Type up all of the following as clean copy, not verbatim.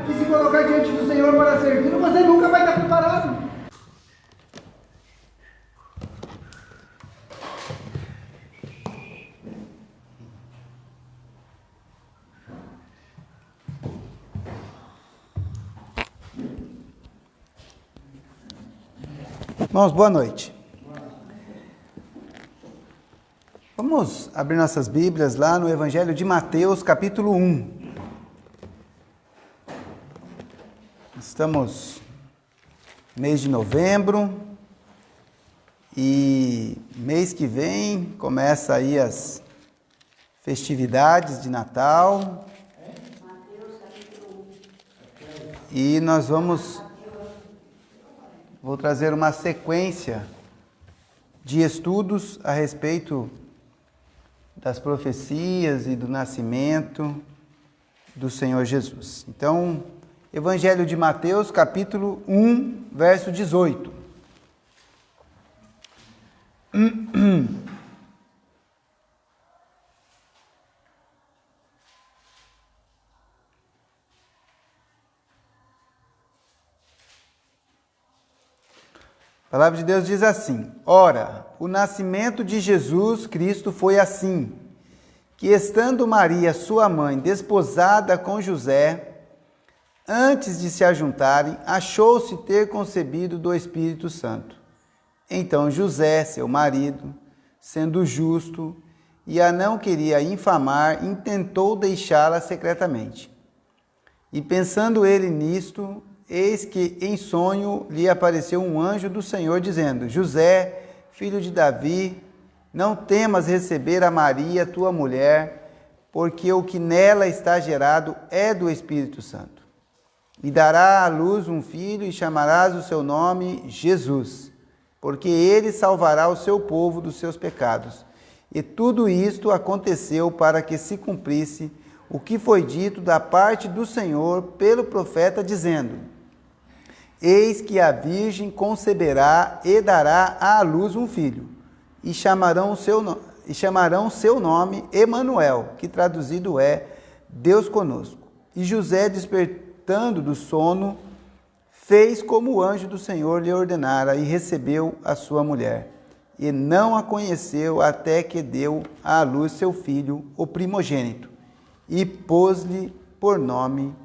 e se colocar diante do Senhor para servi-lo, você nunca vai estar preparado. Irmãos, boa noite. Vamos abrir nossas Bíblias lá no Evangelho de Mateus, capítulo 1. Estamos no mês de novembro e mês que vem começa aí as festividades de Natal. E nós vou trazer uma sequência de estudos a respeito das profecias e do nascimento do Senhor Jesus. Então, Evangelho de Mateus, capítulo 1, verso 18. A palavra de Deus diz assim: Ora, o nascimento de Jesus Cristo foi assim, que estando Maria, sua mãe, desposada com José, antes de se ajuntarem, achou-se ter concebido do Espírito Santo. Então José, seu marido, sendo justo e a não queria infamar, intentou deixá-la secretamente. E pensando ele nisto, eis que em sonho lhe apareceu um anjo do Senhor, dizendo: José, filho de Davi, não temas receber a Maria, tua mulher, porque o que nela está gerado é do Espírito Santo. E dará à luz um filho, e chamarás o seu nome Jesus, porque ele salvará o seu povo dos seus pecados. E tudo isto aconteceu para que se cumprisse o que foi dito da parte do Senhor pelo profeta, dizendo: Eis que a virgem conceberá e dará à luz um filho, e chamarão seu nome Emanuel, que traduzido é Deus conosco. E José, despertando do sono, fez como o anjo do Senhor lhe ordenara, e recebeu a sua mulher. E não a conheceu até que deu à luz seu filho, o primogênito, e pôs-lhe por nome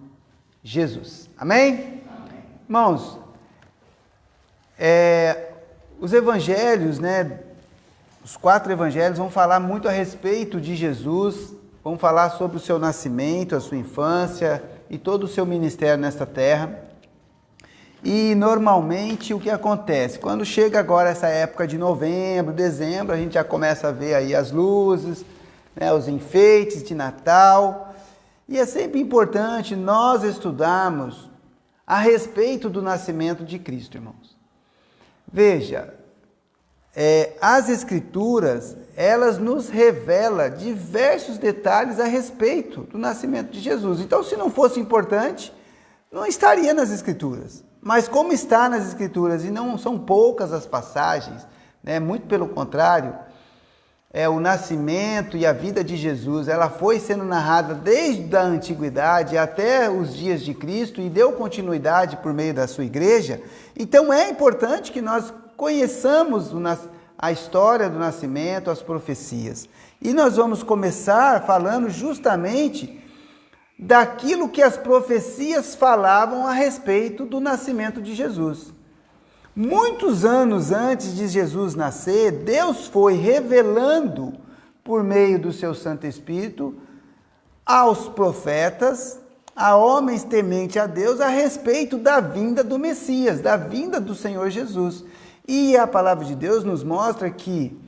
Jesus. Amém? Irmãos, os evangelhos, os 4 evangelhos vão falar muito a respeito de Jesus, vão falar sobre o seu nascimento, a sua infância e todo o seu ministério nesta terra. E normalmente o que acontece? Quando chega agora essa época de novembro, dezembro, a gente já começa a ver aí as luzes, os enfeites de Natal. E é sempre importante nós estudarmos a respeito do nascimento de Cristo, irmãos. Veja, as Escrituras, elas nos revelam diversos detalhes a respeito do nascimento de Jesus. Então, se não fosse importante, não estaria nas Escrituras. Mas como está nas Escrituras, e não são poucas as passagens, muito pelo contrário, o nascimento e a vida de Jesus, ela foi sendo narrada desde a antiguidade até os dias de Cristo e deu continuidade por meio da sua igreja. Então é importante que nós conheçamos a história do nascimento, as profecias. E nós vamos começar falando justamente daquilo que as profecias falavam a respeito do nascimento de Jesus. Muitos anos antes de Jesus nascer, Deus foi revelando por meio do seu Santo Espírito aos profetas, a homens tementes a Deus, a respeito da vinda do Messias, da vinda do Senhor Jesus. E a palavra de Deus nos mostra que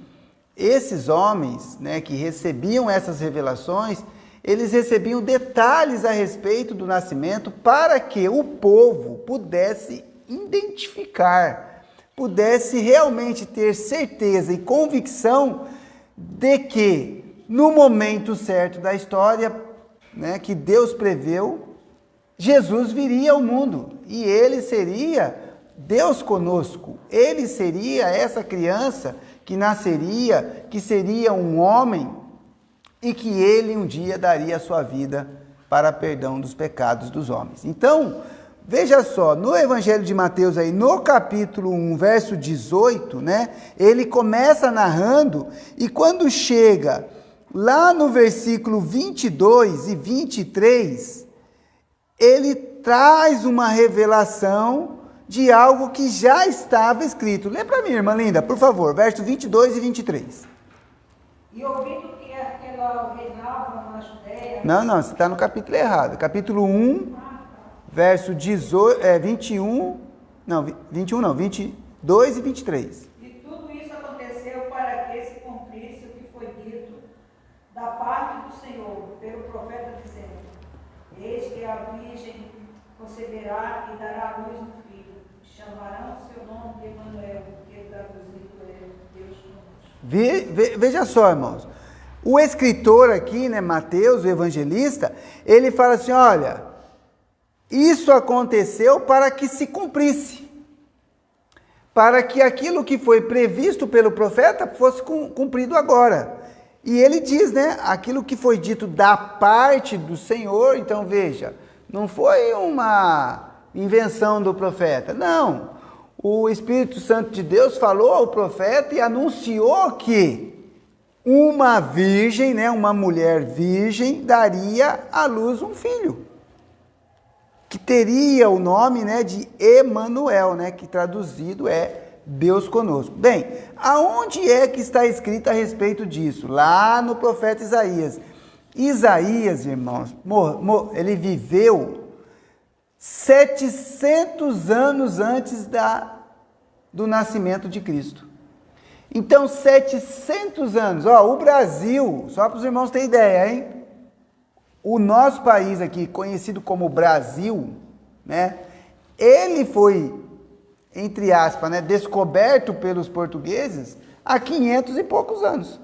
esses homens, que recebiam essas revelações, eles recebiam detalhes a respeito do nascimento para que o povo pudesse identificar, pudesse realmente ter certeza e convicção de que no momento certo da história, que Deus preveu, Jesus viria ao mundo e ele seria Deus conosco. Ele seria essa criança que nasceria, que seria um homem e que ele um dia daria a sua vida para perdão dos pecados dos homens. Então, veja só, no Evangelho de Mateus aí, no capítulo 1, verso 18, né, ele começa narrando, e quando chega lá no versículo 22 e 23, ele traz uma revelação de algo que já estava escrito. Lê para mim, irmã linda, por favor, verso 22 e 23. E ouvindo que aquela reinava na Judéia... Não, você está no capítulo errado. Capítulo 1, verso 21 não, 21 não, 22 e 23. E tudo isso aconteceu para que se cumprisse o que foi dito da parte do Senhor, pelo profeta, dizendo: Eis que a virgem conceberá e dará à luz um filho. Chamarão o seu nome de Emanuel, que traduzido é Deus conosco. Veja só, irmãos. O escritor aqui, né, Mateus, o evangelista, ele fala assim, olha, isso aconteceu para que se cumprisse. Para que aquilo que foi previsto pelo profeta fosse cumprido agora. E ele diz, né, aquilo que foi dito da parte do Senhor, então veja, não foi uma invenção do profeta, não. O Espírito Santo de Deus falou ao profeta e anunciou que uma virgem, né, uma mulher virgem, daria à luz um filho, que teria o nome, né, de Emanuel, né, que traduzido é Deus conosco. Bem, aonde é que está escrito a respeito disso? Lá no profeta Isaías. Isaías, irmãos, ele viveu 700 anos antes do nascimento de Cristo. Então, 700 anos, o Brasil, só para os irmãos terem ideia, hein? O nosso país aqui, conhecido como Brasil, né? Ele foi, entre aspas, né, descoberto pelos portugueses há 500 e poucos anos.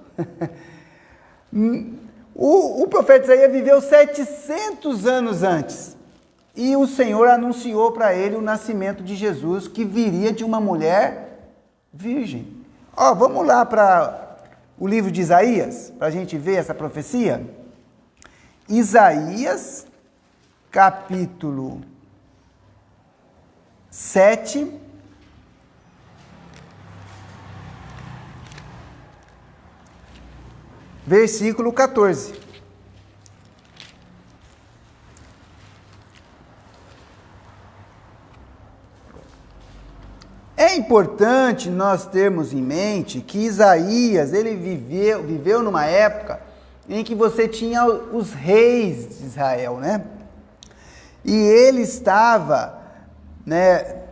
O profeta Isaías viveu 700 anos antes. E o Senhor anunciou para ele o nascimento de Jesus, que viria de uma mulher virgem. Vamos lá para o livro de Isaías, para a gente ver essa profecia. Isaías, capítulo 7, versículo 14. É importante nós termos em mente que Isaías, ele viveu numa época em que você tinha os reis de Israel, né? E ele estava, né,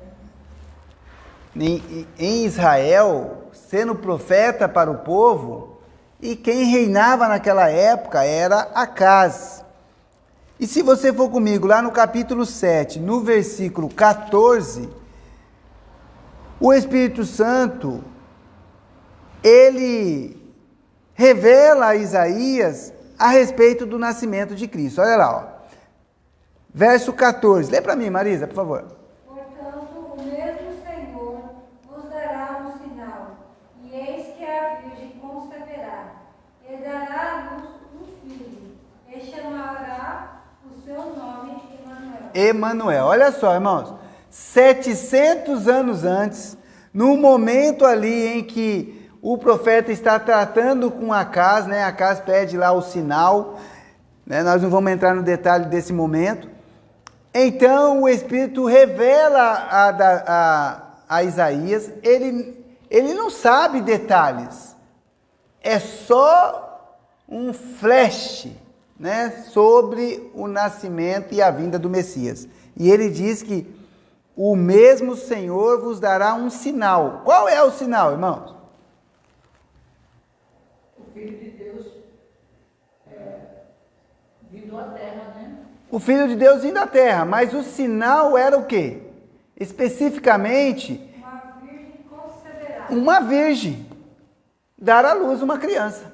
em Israel, sendo profeta para o povo, e quem reinava naquela época era Acaz. E se você for comigo lá no capítulo 7, no versículo 14, o Espírito Santo, ele revela a Isaías a respeito do nascimento de Cristo. Olha lá, verso 14. Lê para mim, Marisa, por favor. Portanto, o mesmo Senhor vos dará um sinal, e eis que a virgem conceberá, e dará à luz um filho, e chamará o seu nome Emanuel. Emanuel. Olha só, irmãos. 700 anos antes, no momento ali em que o profeta está tratando com Acaz, né? Acaz pede lá o sinal, né? Nós não vamos entrar no detalhe desse momento. Então o Espírito revela a Isaías, ele não sabe detalhes, é só um flash, né? Sobre o nascimento e a vinda do Messias. E ele diz que o mesmo Senhor vos dará um sinal. Qual é o sinal, irmãos? O Filho de Deus vindo à terra, né? O Filho de Deus vindo à terra, mas o sinal era o quê? Especificamente, Uma virgem conceberá. uma virgem dar à luz uma criança.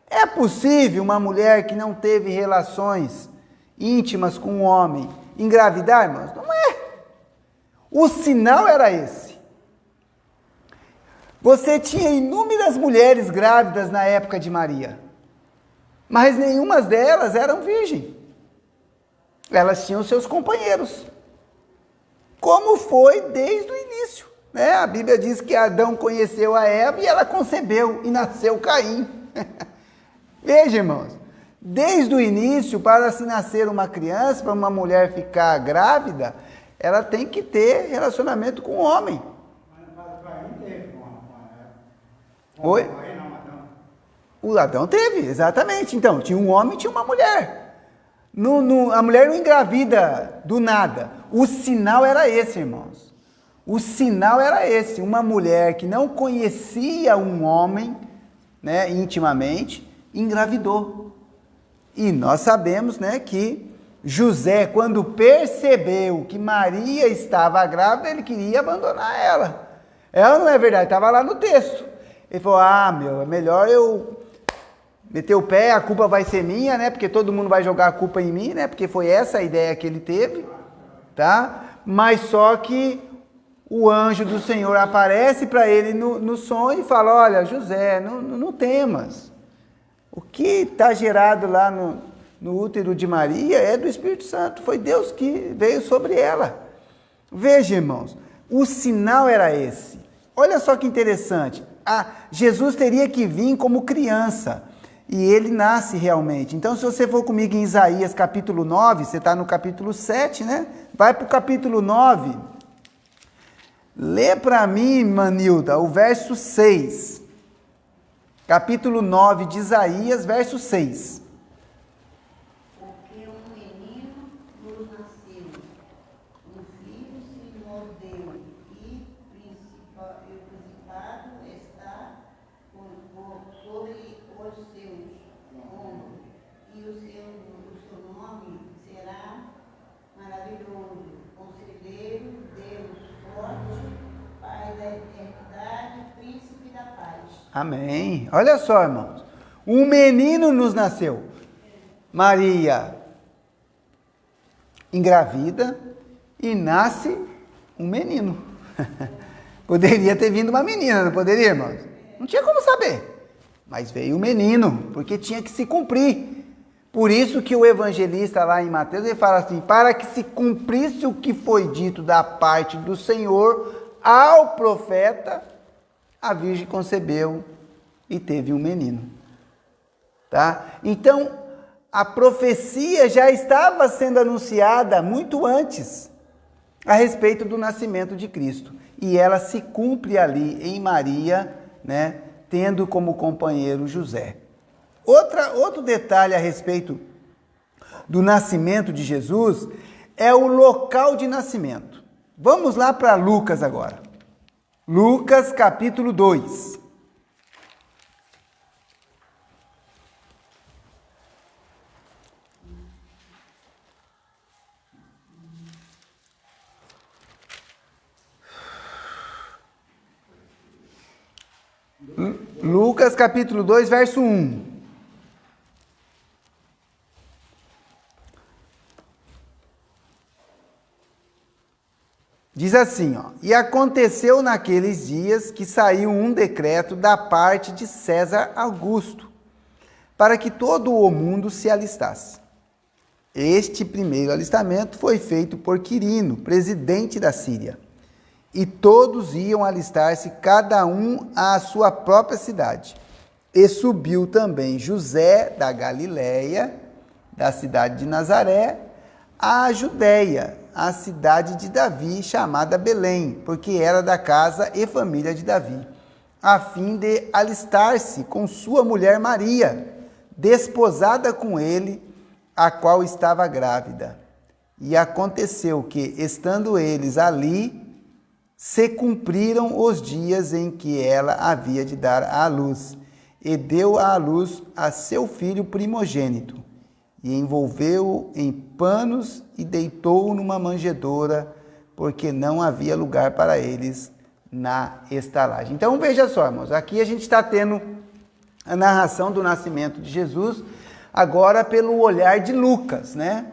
É possível uma mulher que não teve relações íntimas com um homem engravidar, irmãos? Não é. O sinal era esse. Você tinha inúmeras mulheres grávidas na época de Maria, mas nenhuma delas eram virgem. elas tinham seus companheiros, como foi desde o início, né? A Bíblia diz que Adão conheceu a Eva e ela concebeu e nasceu Caim. Veja, irmãos, desde o início, para se nascer uma criança, para uma mulher ficar grávida, ela tem que ter relacionamento com o homem. Oi? O Adão teve, exatamente. Então, tinha um homem e tinha uma mulher. A mulher não engravida do nada. O sinal era esse, irmãos. O sinal era esse. Uma mulher que não conhecia um homem, né, intimamente, engravidou. E nós sabemos, né, que José, quando percebeu que Maria estava grávida, ele queria abandonar ela. Ela não é verdade, estava lá no texto. Ele falou, é melhor eu meter o pé, a culpa vai ser minha, né? Porque todo mundo vai jogar a culpa em mim, né? Porque foi essa a ideia que ele teve, tá? Mas só que o anjo do Senhor aparece para ele no sonho e fala, olha, José, não temas. O que está gerado lá no útero de Maria é do Espírito Santo. Foi Deus que veio sobre ela. Veja, irmãos, o sinal era esse. Olha só que interessante. Jesus teria que vir como criança. E ele nasce realmente. Então, se você for comigo em Isaías capítulo 9, você está no capítulo 7, né? Vai para o capítulo 9. Lê para mim, Manilda, o verso 6. Capítulo 9 de Isaías, verso 6. Porque um menino nos nasceu, um filho se nos deu, e principado está sobre os seus ombros, e o seu nome será maravilhoso, conselheiro, Deus forte, Pai da eternidade, príncipe da paz. Amém. Olha só, irmãos. Um menino nos nasceu. Maria engravida e nasce um menino. Poderia ter vindo uma menina, não poderia, irmãos? Não tinha como saber. Mas veio o menino, porque tinha que se cumprir. Por isso que o evangelista lá em Mateus, ele fala assim, para que se cumprisse o que foi dito da parte do Senhor ao profeta, a virgem concebeu e teve um menino. Tá? Então, a profecia já estava sendo anunciada muito antes a respeito do nascimento de Cristo. E ela se cumpre ali em Maria, né, tendo como companheiro José. Outro detalhe a respeito do nascimento de Jesus é o local de nascimento. Vamos lá para Lucas agora. Lucas capítulo 2. Lucas capítulo 2, verso 1. Diz assim, e aconteceu naqueles dias que saiu um decreto da parte de César Augusto, para que todo o mundo se alistasse. Este primeiro alistamento foi feito por Quirino, presidente da Síria, e todos iam alistar-se, cada um à sua própria cidade. E subiu também José da Galiléia, da cidade de Nazaré, à Judéia, a cidade de Davi, chamada Belém, porque era da casa e família de Davi, a fim de alistar-se com sua mulher Maria, desposada com ele, a qual estava grávida. E aconteceu que, estando eles ali, se cumpriram os dias em que ela havia de dar à luz, e deu à luz a seu filho primogênito, e envolveu-o em panos e deitou-o numa manjedoura, porque não havia lugar para eles na estalagem. Então veja só, irmãos, aqui a gente está tendo a narração do nascimento de Jesus, agora pelo olhar de Lucas, né?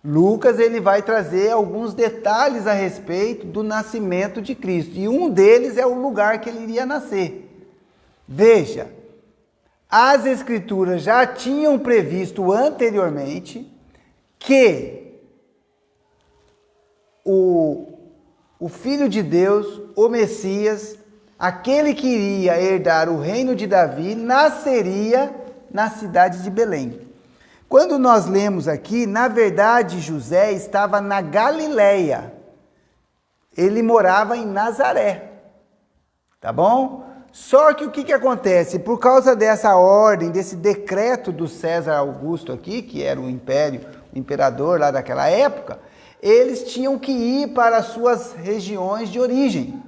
Lucas, ele vai trazer alguns detalhes a respeito do nascimento de Cristo, e um deles é o lugar que ele iria nascer. Veja, as Escrituras já tinham previsto anteriormente que o Filho de Deus, o Messias, aquele que iria herdar o reino de Davi, nasceria na cidade de Belém. Quando nós lemos aqui, na verdade, José estava na Galileia. Ele morava em Nazaré. Tá bom? Só que o que acontece? Por causa dessa ordem, desse decreto do César Augusto aqui, que era o imperador lá daquela época, eles tinham que ir para as suas regiões de origem.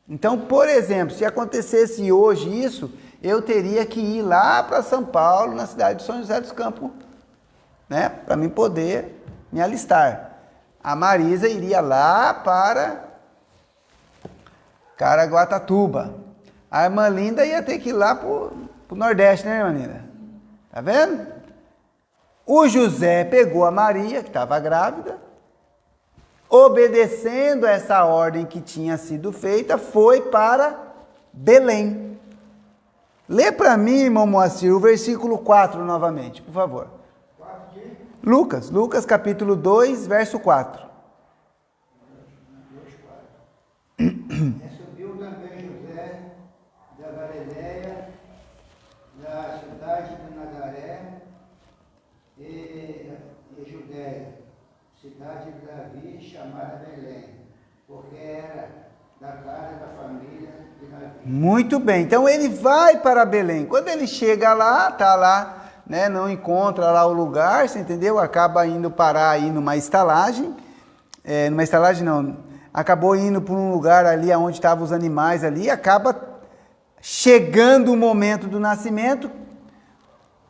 Então, por exemplo, se acontecesse hoje isso, eu teria que ir lá para São Paulo, na cidade de São José dos Campos, né, para mim poder me alistar. A Marisa iria lá para Caraguatatuba. A irmã Linda ia ter que ir lá para o Nordeste, né, irmã Linda? Tá vendo? O José pegou a Maria, que estava grávida, obedecendo essa ordem que tinha sido feita, foi para Belém. Lê para mim, irmão Moacir, o versículo 4 novamente, por favor. Lucas capítulo 2, verso 4. Subiu também José da Galileia, da cidade de Nazaré e Judéia, cidade de Davi, chamada Belém, porque era da casa da família de Davi. Muito bem, então ele vai para Belém. Quando ele chega lá, tá lá, né, não encontra lá o lugar, você entendeu? Acaba indo parar aí numa estalagem, acabou indo para um lugar ali onde estavam os animais ali, acaba chegando o momento do nascimento.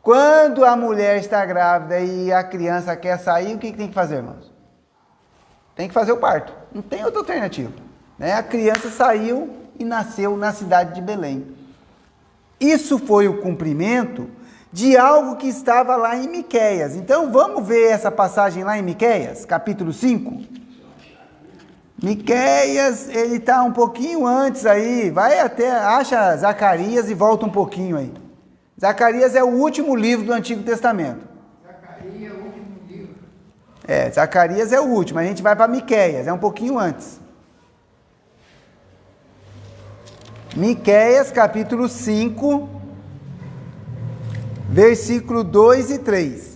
Quando a mulher está grávida e a criança quer sair, o que tem que fazer, irmãos? Tem que fazer o parto, não tem outra alternativa, né? A criança saiu e nasceu na cidade de Belém. Isso foi o cumprimento de algo que estava lá em Miqueias. Então vamos ver essa passagem lá em Miqueias, capítulo 5. Miqueias, ele está um pouquinho antes aí, vai até, acha Zacarias e volta um pouquinho aí. Zacarias é o último livro do Antigo Testamento. Zacarias é o último livro. Zacarias é o último, a gente vai para Miqueias, é um pouquinho antes. Miqueias, capítulo 5, versículo 2 e 3.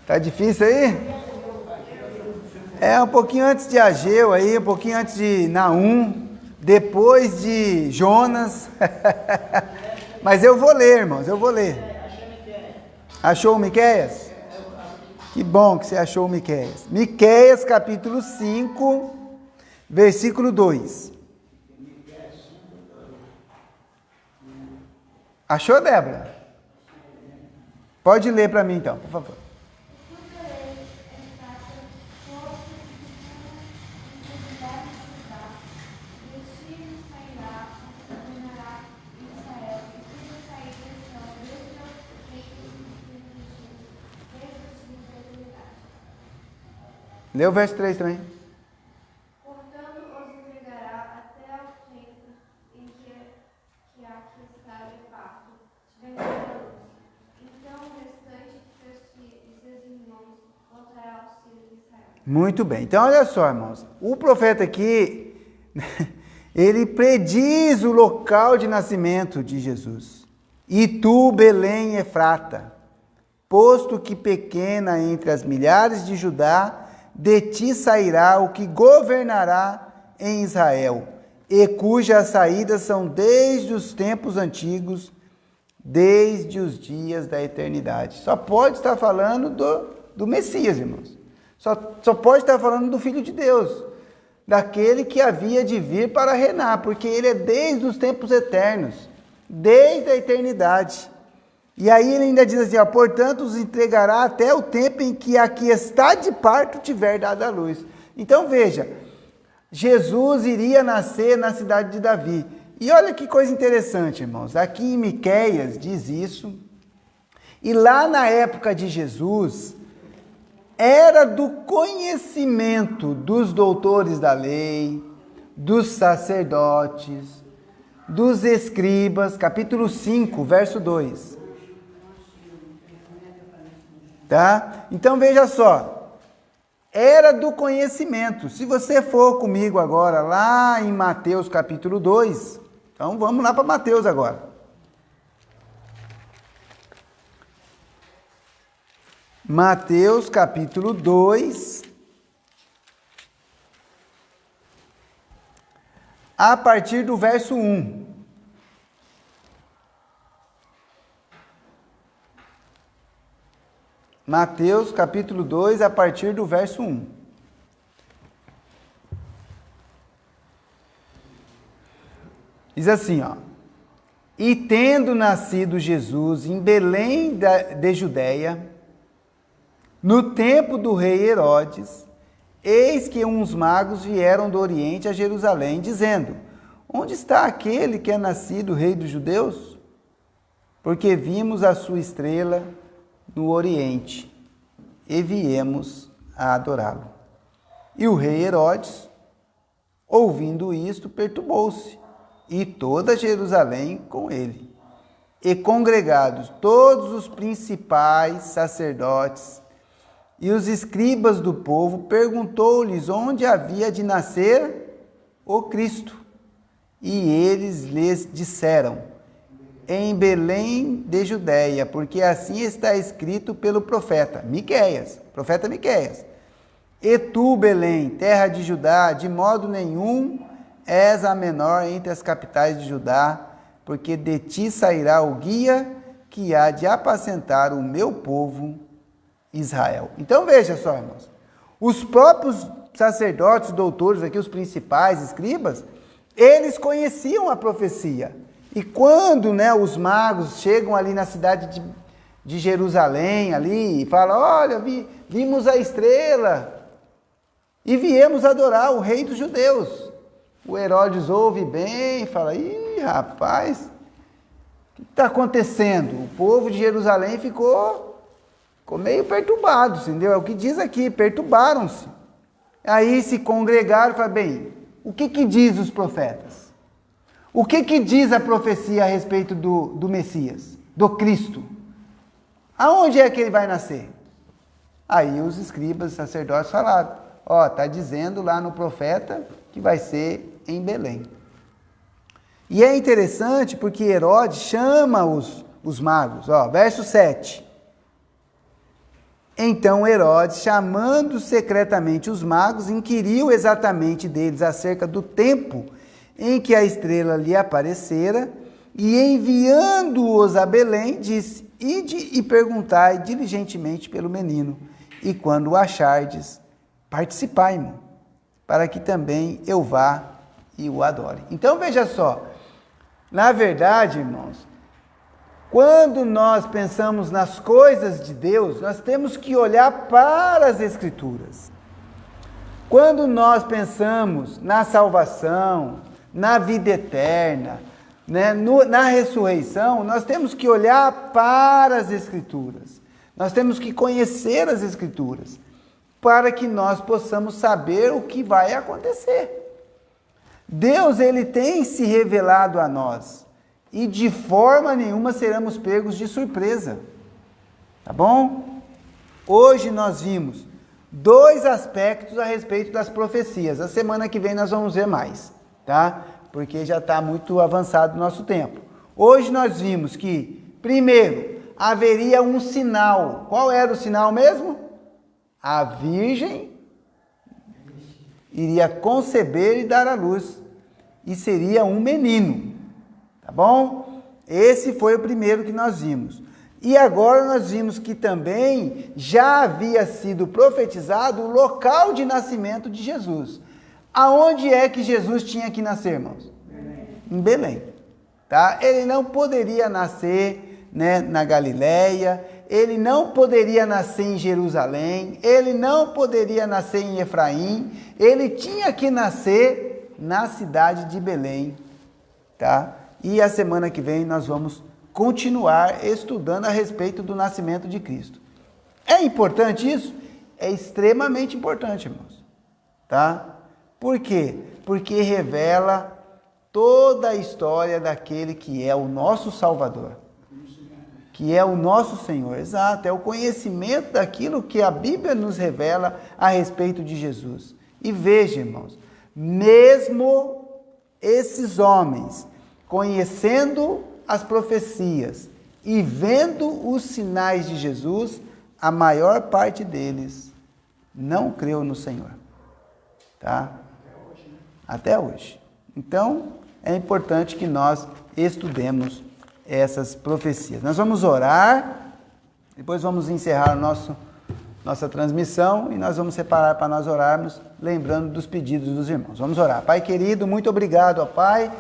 Tá difícil aí? É um pouquinho antes de Ageu aí, um pouquinho antes de Naum, depois de Jonas. Mas eu vou ler, irmãos, eu vou ler. Achou o Miqueias? Que bom que você achou o Miqueias. Miqueias, capítulo 5, versículo 2. Achou, Débora? Pode ler para mim então, por favor. Lê o verso 3 também. Portanto, os entregará até ao tempo em que aqui está de parto tiver sido a luz. Então o restante de seus filhos e seus irmãos voltará aos filhos de Israel. Muito bem. Então, olha só, irmãos. O profeta aqui, ele prediz o local de nascimento de Jesus. E tu, Belém Efrata, posto que pequena entre as milhares de Judá, de ti sairá o que governará em Israel, e cujas saídas são desde os tempos antigos, desde os dias da eternidade. Só pode estar falando do Messias, irmãos. Só pode estar falando do Filho de Deus, daquele que havia de vir para reinar, porque ele é desde os tempos eternos, desde a eternidade. E aí ele ainda diz assim, portanto os entregará até o tempo em que a que está de parto tiver dado a luz. Então veja, Jesus iria nascer na cidade de Davi. E olha que coisa interessante, irmãos, aqui em Miqueias diz isso, e lá na época de Jesus, era do conhecimento dos doutores da lei, dos sacerdotes, dos escribas, capítulo 5, verso 2. Tá? Então veja só, era do conhecimento. Se você for comigo agora lá em Mateus capítulo 2, então vamos lá para Mateus agora. Mateus capítulo 2, a partir do verso 1. Mateus capítulo 2, a partir do verso 1. Diz assim, ó: E tendo nascido Jesus em Belém de Judeia, no tempo do rei Herodes, eis que uns magos vieram do Oriente a Jerusalém, dizendo: Onde está aquele que é nascido rei dos judeus? Porque vimos a sua estrela no Oriente, e viemos a adorá-lo. E o rei Herodes, ouvindo isto, perturbou-se, e toda Jerusalém com ele. E congregados todos os principais sacerdotes e os escribas do povo, perguntou-lhes onde havia de nascer o Cristo. E eles lhes disseram: em Belém de Judeia, porque assim está escrito pelo profeta Miqueias, profeta Miqueias: E tu, Belém, terra de Judá, de modo nenhum és a menor entre as capitais de Judá, porque de ti sairá o guia que há de apacentar o meu povo Israel. Então veja só, irmãos, os próprios sacerdotes, doutores aqui, os principais escribas, eles conheciam a profecia. E quando, os magos chegam ali na cidade de Jerusalém, ali, e falam: olha, vimos a estrela e viemos adorar o rei dos judeus. O Herodes ouve bem e fala: ih, rapaz, o que está acontecendo? O povo de Jerusalém ficou meio perturbado, entendeu? É o que diz aqui, perturbaram-se. Aí se congregaram e falaram: bem, o que diz os profetas? O que diz a profecia a respeito do Messias, do Cristo? Aonde é que ele vai nascer? Aí os escribas e sacerdotes falaram: está dizendo lá no profeta que vai ser em Belém. E é interessante porque Herodes chama os magos, verso 7. Então Herodes, chamando secretamente os magos, inquiriu exatamente deles acerca do tempo em que a estrela lhe aparecera, e enviando-os a Belém, disse: ide e perguntai diligentemente pelo menino, e quando o achardes, participai-me, para que também eu vá e o adore. Então veja só, na verdade, irmãos, quando nós pensamos nas coisas de Deus, nós temos que olhar para as Escrituras. Quando nós pensamos na salvação, na vida eterna, na ressurreição, nós temos que olhar para as Escrituras. Nós temos que conhecer as Escrituras, para que nós possamos saber o que vai acontecer. Deus, ele tem se revelado a nós, e de forma nenhuma seremos pegos de surpresa. Tá bom? Hoje nós vimos 2 aspectos a respeito das profecias. A semana que vem nós vamos ver mais, tá? Porque já está muito avançado o nosso tempo. Hoje nós vimos que, primeiro, haveria um sinal. Qual era o sinal mesmo? A virgem iria conceber e dar à luz, e seria um menino. Tá bom? Esse foi o primeiro que nós vimos. E agora nós vimos que também já havia sido profetizado o local de nascimento de Jesus. Aonde é que Jesus tinha que nascer, irmãos? Belém. Em Belém. Tá? Ele não poderia nascer, na Galileia, ele não poderia nascer em Jerusalém, ele não poderia nascer em Efraim, ele tinha que nascer na cidade de Belém. Tá? E a semana que vem nós vamos continuar estudando a respeito do nascimento de Cristo. É importante isso? é extremamente importante, irmãos. Tá? Por quê? Porque revela toda a história daquele que é o nosso Salvador, que é o nosso Senhor. Exato, é o conhecimento daquilo que a Bíblia nos revela a respeito de Jesus. E veja, irmãos, mesmo esses homens, conhecendo as profecias e vendo os sinais de Jesus, a maior parte deles não creu no Senhor. Tá? Até hoje. Então, é importante que nós estudemos essas profecias. Nós vamos orar, depois vamos encerrar nossa transmissão e nós vamos separar para nós orarmos, lembrando dos pedidos dos irmãos. Vamos orar. Pai querido, muito obrigado, ó Pai,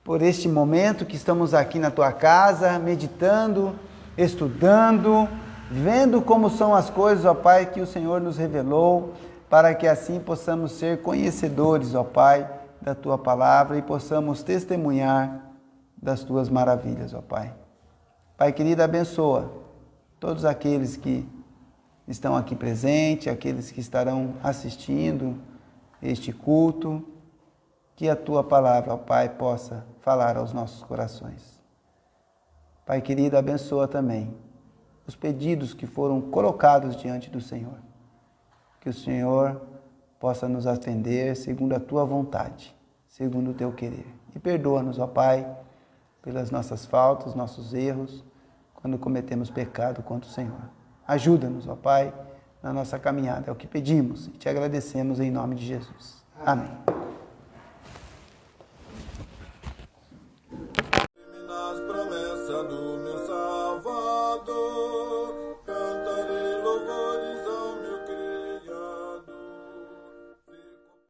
por este momento que estamos aqui na Tua casa, meditando, estudando, vendo como são as coisas, ó Pai, que o Senhor nos revelou, para que assim possamos ser conhecedores, ó Pai, da Tua palavra e possamos testemunhar das Tuas maravilhas, ó Pai. Pai querido, abençoa todos aqueles que estão aqui presentes, aqueles que estarão assistindo este culto, que a Tua palavra, ó Pai, possa falar aos nossos corações. Pai querido, abençoa também os pedidos que foram colocados diante do Senhor. Que o Senhor possa nos atender segundo a Tua vontade, segundo o Teu querer. E perdoa-nos, ó Pai, pelas nossas faltas, nossos erros, quando cometemos pecado contra o Senhor. Ajuda-nos, ó Pai, na nossa caminhada. É o que pedimos e Te agradecemos em nome de Jesus. Amém. Nas promessas do meu